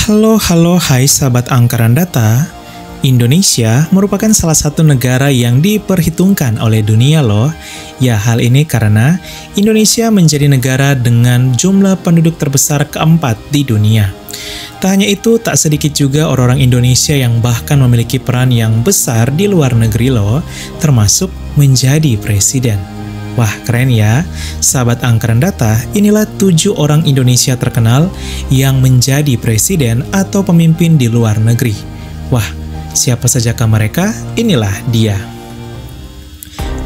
Hai sahabat angkaran data. Indonesia merupakan salah satu negara yang diperhitungkan oleh dunia loh. Ya, hal ini karena Indonesia menjadi negara dengan jumlah penduduk terbesar keempat di dunia. Tak hanya itu, tak sedikit juga orang-orang Indonesia yang bahkan memiliki peran yang besar di luar negeri loh, termasuk menjadi presiden. Wah, keren ya. Sahabat angkaran data, inilah 7 orang Indonesia terkenal yang menjadi presiden atau pemimpin di luar negeri. Wah, siapa sajakah mereka? Inilah dia.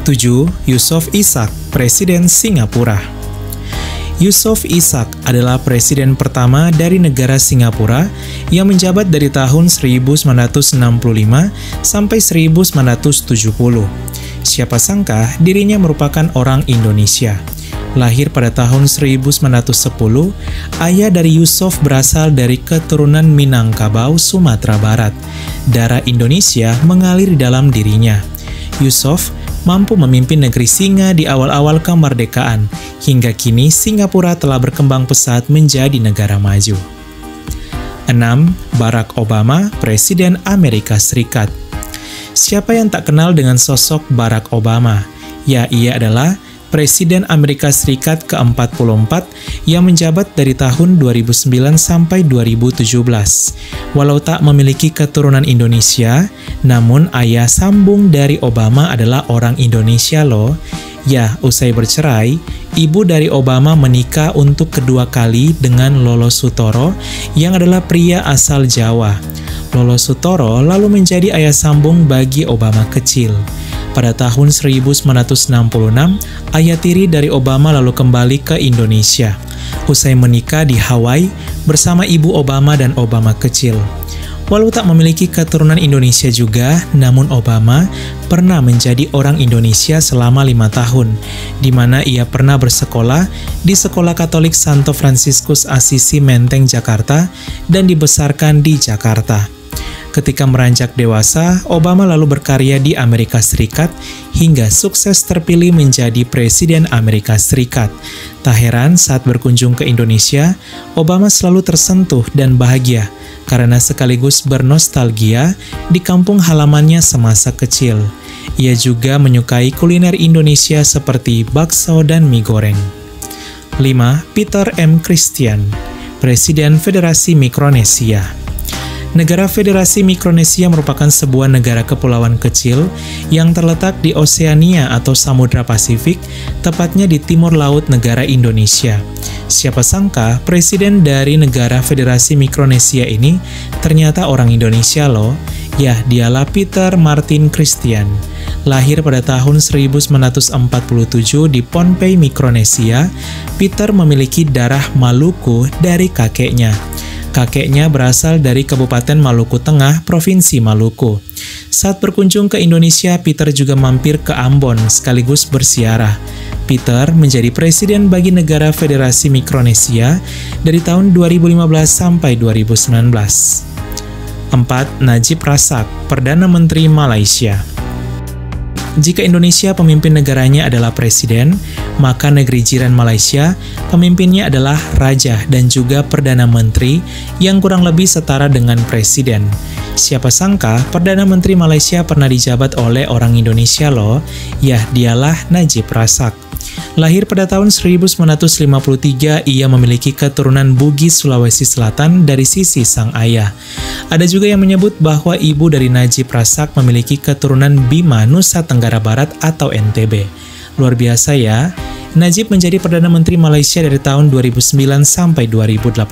7. Yusof Ishak, Presiden Singapura. Yusof Ishak adalah presiden pertama dari negara Singapura yang menjabat dari tahun 1965 sampai 1970. Siapa sangka dirinya merupakan orang Indonesia. Lahir pada tahun 1910, ayah dari Yusof berasal dari keturunan Minangkabau, Sumatera Barat. Darah Indonesia mengalir di dalam dirinya. Yusof mampu memimpin negeri Singa di awal-awal kemerdekaan. Hingga kini Singapura telah berkembang pesat menjadi negara maju. 6. Barack Obama, Presiden Amerika Serikat. Siapa yang tak kenal dengan sosok Barack Obama? Ya, ia adalah Presiden Amerika Serikat ke-44 yang menjabat dari tahun 2009 sampai 2017. Walau tak memiliki keturunan Indonesia, namun ayah sambung dari Obama adalah orang Indonesia loh. Ya, usai bercerai, ibu dari Obama menikah untuk kedua kali dengan Lolo Sutoro yang adalah pria asal Jawa. Lolo Sutoro lalu menjadi ayah sambung bagi Obama kecil. Pada tahun 1966, ayah tiri dari Obama lalu kembali ke Indonesia. Usai menikah di Hawaii bersama ibu Obama dan Obama kecil. Walau tak memiliki keturunan Indonesia juga, namun Obama pernah menjadi orang Indonesia selama 5 tahun, di mana ia pernah bersekolah di Sekolah Katolik Santo Fransiskus Assisi Menteng, Jakarta, dan dibesarkan di Jakarta. Ketika meranjak dewasa, Obama lalu berkarya di Amerika Serikat hingga sukses terpilih menjadi Presiden Amerika Serikat. Tak heran saat berkunjung ke Indonesia, Obama selalu tersentuh dan bahagia karena sekaligus bernostalgia di kampung halamannya semasa kecil. Ia juga menyukai kuliner Indonesia seperti bakso dan mie goreng. 5. Peter M. Christian, Presiden Federasi Mikronesia. Negara Federasi Mikronesia merupakan sebuah negara kepulauan kecil yang terletak di Oseania atau Samudra Pasifik, tepatnya di timur laut negara Indonesia. Siapa sangka presiden dari negara Federasi Mikronesia ini ternyata orang Indonesia loh. Ya, dialah Peter Martin Christian. Lahir pada tahun 1947 di Pohnpei, Mikronesia, Peter memiliki darah Maluku dari kakeknya. Kakeknya berasal dari Kabupaten Maluku Tengah, Provinsi Maluku. Saat berkunjung ke Indonesia, Peter juga mampir ke Ambon sekaligus berziarah. Peter menjadi presiden bagi negara Federasi Mikronesia dari tahun 2015 sampai 2019. 4. Najib Razak, Perdana Menteri Malaysia. Jika Indonesia pemimpin negaranya adalah presiden, maka negeri jiran Malaysia pemimpinnya adalah raja dan juga perdana menteri yang kurang lebih setara dengan presiden. Siapa sangka Perdana Menteri Malaysia pernah dijabat oleh orang Indonesia loh. Ya, dialah Najib Razak. Lahir pada tahun 1953, ia memiliki keturunan Bugis, Sulawesi Selatan dari sisi sang ayah. Ada juga yang menyebut bahwa ibu dari Najib Razak memiliki keturunan Bima, Nusa Tenggara Barat atau NTB. Luar biasa ya. Najib menjadi Perdana Menteri Malaysia dari tahun 2009 sampai 2018.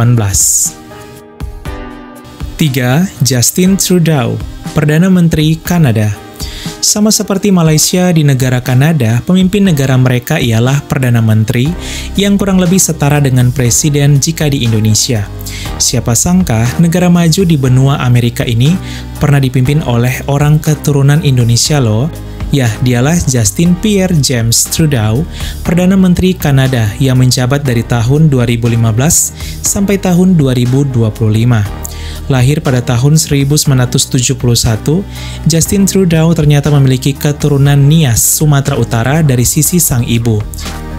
3. Justin Trudeau, Perdana Menteri Kanada. Sama seperti Malaysia, di negara Kanada, pemimpin negara mereka ialah Perdana Menteri yang kurang lebih setara dengan presiden jika di Indonesia. Siapa sangka negara maju di benua Amerika ini pernah dipimpin oleh orang keturunan Indonesia loh. Ya, dialah Justin Pierre James Trudeau, Perdana Menteri Kanada yang menjabat dari tahun 2015 sampai tahun 2025. Lahir pada tahun 1971, Justin Trudeau ternyata memiliki keturunan Nias, Sumatera Utara dari sisi sang ibu.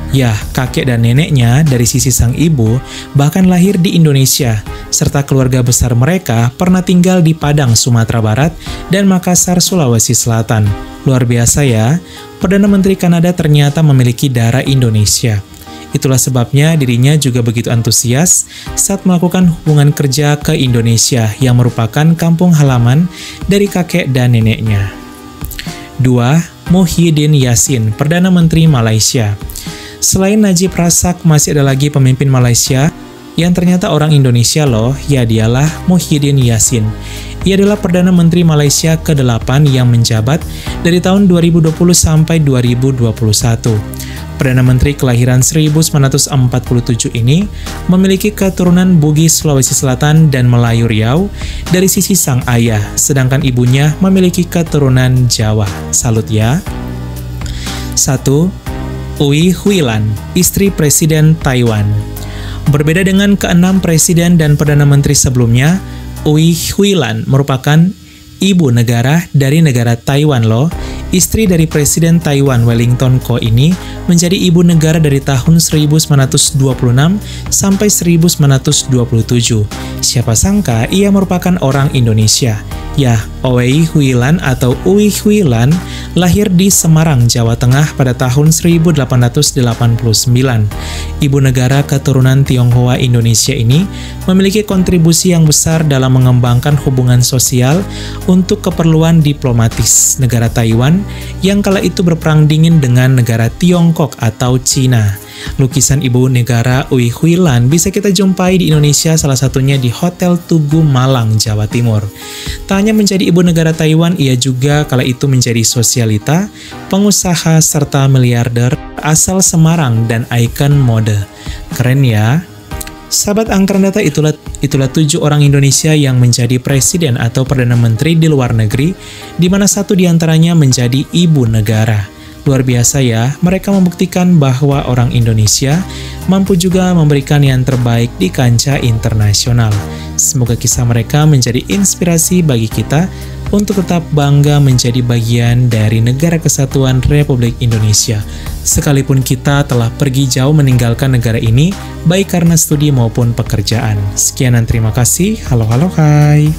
Ya, kakek dan neneknya dari sisi sang ibu bahkan lahir di Indonesia, serta keluarga besar mereka pernah tinggal di Padang, Sumatera Barat, dan Makassar, Sulawesi Selatan. Luar biasa ya, Perdana Menteri Kanada ternyata memiliki darah Indonesia. Itulah sebabnya dirinya juga begitu antusias saat melakukan hubungan kerja ke Indonesia yang merupakan kampung halaman dari kakek dan neneknya. 2. Muhyiddin Yassin, Perdana Menteri Malaysia. Selain Najib Razak, masih ada lagi pemimpin Malaysia yang ternyata orang Indonesia loh, ya dialah Muhyiddin Yassin. Ia adalah Perdana Menteri Malaysia ke-8 yang menjabat dari tahun 2020 sampai 2021. Perdana Menteri kelahiran 1947 ini memiliki keturunan Bugis Sulawesi Selatan dan Melayu Riau dari sisi sang ayah, sedangkan ibunya memiliki keturunan Jawa. Salut ya. 1. Ooi Hui-lan, istri Presiden Taiwan. Berbeda dengan ke-6 presiden dan perdana menteri sebelumnya, Ooi Hui-lan merupakan ibu negara dari negara Taiwan loh. Istri dari Presiden Taiwan Wellington Ko ini menjadi ibu negara dari tahun 1926 sampai 1927. Siapa sangka ia merupakan orang Indonesia. Ya, Ooi Hui-lan atau Ooi Hui-lan lahir di Semarang, Jawa Tengah pada tahun 1889. Ibu negara keturunan Tionghoa Indonesia ini memiliki kontribusi yang besar dalam mengembangkan hubungan sosial untuk keperluan diplomatis negara Taiwan yang kala itu berperang dingin dengan negara Tiongkok atau Cina. Lukisan ibu negara Ooi Hui-lan bisa kita jumpai di Indonesia, salah satunya di Hotel Tugu Malang, Jawa Timur. Tak hanya menjadi ibu negara Taiwan, ia juga kala itu menjadi sosialita, pengusaha, serta miliarder asal Semarang dan ikon mode. Keren ya? Sahabat Angkran Data, itulah 7 orang Indonesia yang menjadi presiden atau perdana menteri di luar negeri, di mana satu diantaranya menjadi ibu negara. Luar biasa ya, mereka membuktikan bahwa orang Indonesia mampu juga memberikan yang terbaik di kancah internasional. Semoga kisah mereka menjadi inspirasi bagi kita untuk tetap bangga menjadi bagian dari Negara Kesatuan Republik Indonesia. Sekalipun kita telah pergi jauh meninggalkan negara ini, baik karena studi maupun pekerjaan. Sekian dan terima kasih. Halo, hai.